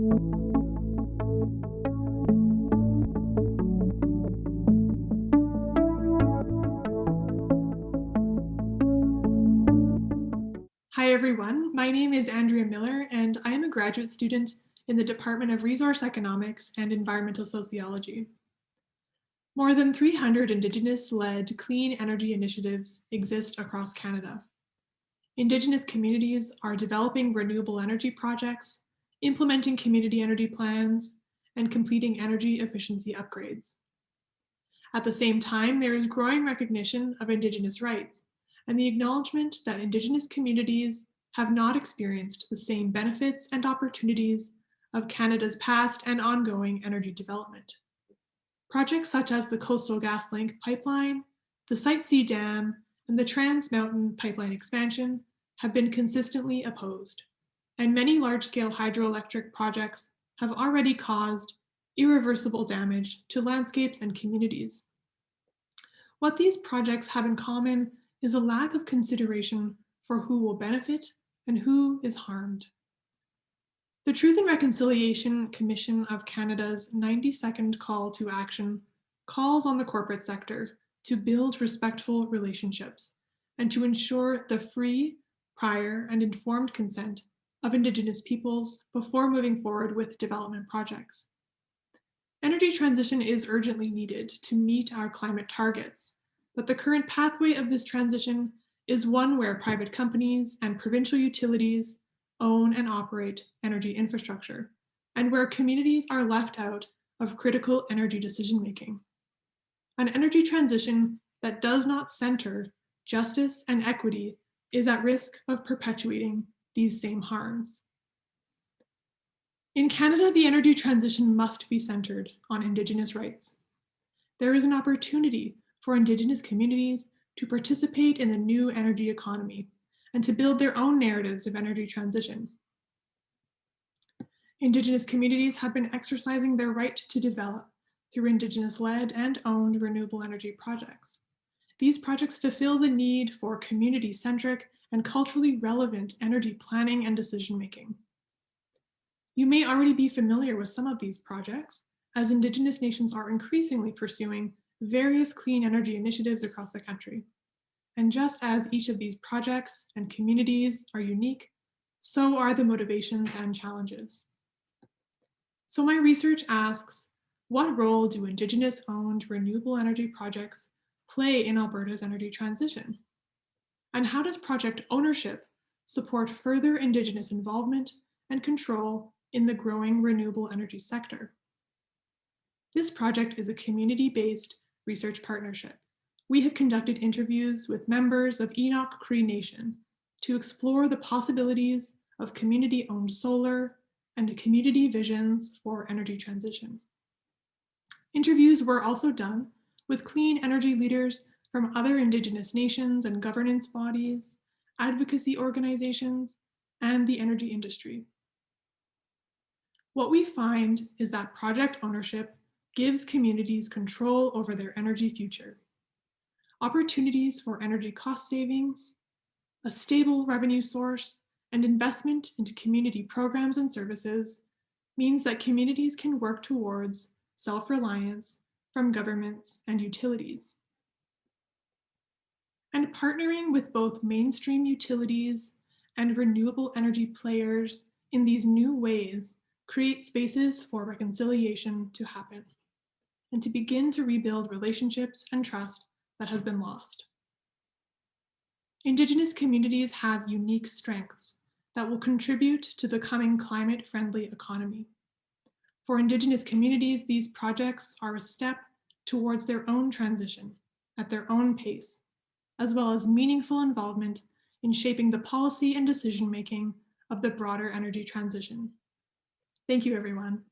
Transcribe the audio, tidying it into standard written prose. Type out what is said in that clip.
Hi everyone, my name is Andrea Miller and I am a graduate student in the Department of Resource Economics and Environmental Sociology. More than 300 Indigenous-led clean energy initiatives exist across Canada. Indigenous communities are developing renewable energy projects, implementing community energy plans, and completing energy efficiency upgrades. At the same time, there is growing recognition of Indigenous rights and the acknowledgement that Indigenous communities have not experienced the same benefits and opportunities of Canada's past and ongoing energy development. Projects such as the Coastal GasLink pipeline, the Site C Dam, and the Trans Mountain pipeline expansion have been consistently opposed, and many large-scale hydroelectric projects have already caused irreversible damage to landscapes and communities. What these projects have in common is a lack of consideration for who will benefit and who is harmed. The Truth and Reconciliation Commission of Canada's 92nd call to action calls on the corporate sector to build respectful relationships and to ensure the free, prior, and informed consent of Indigenous peoples before moving forward with development projects. Energy transition is urgently needed to meet our climate targets, but the current pathway of this transition is one where private companies and provincial utilities own and operate energy infrastructure, and where communities are left out of critical energy decision-making. An energy transition that does not center justice and equity is at risk of perpetuating these same harms. In Canada, the energy transition must be centered on Indigenous rights. There is an opportunity for Indigenous communities to participate in the new energy economy and to build their own narratives of energy transition. Indigenous communities have been exercising their right to develop through Indigenous-led and owned renewable energy projects. These projects fulfill the need for community-centric and culturally relevant energy planning and decision-making. You may already be familiar with some of these projects, as Indigenous nations are increasingly pursuing various clean energy initiatives across the country. And just as each of these projects and communities are unique, so are the motivations and challenges. So my research asks, what role do Indigenous-owned renewable energy projects play in Alberta's energy transition? And how does project ownership support further Indigenous involvement and control in the growing renewable energy sector? This project is a community-based research partnership. We have conducted interviews with members of Enoch Cree Nation to explore the possibilities of community-owned solar and community visions for energy transition. Interviews were also done with clean energy leaders from other Indigenous nations and governance bodies, advocacy organizations, and the energy industry. What we find is that project ownership gives communities control over their energy future. Opportunities for energy cost savings, a stable revenue source, and investment into community programs and services means that communities can work towards self-reliance from governments and utilities. And partnering with both mainstream utilities and renewable energy players in these new ways create spaces for reconciliation to happen and to begin to rebuild relationships and trust that has been lost. Indigenous communities have unique strengths that will contribute to the coming climate-friendly economy. For Indigenous communities, these projects are a step towards their own transition at their own pace, as well as meaningful involvement in shaping the policy and decision-making of the broader energy transition. Thank you, everyone.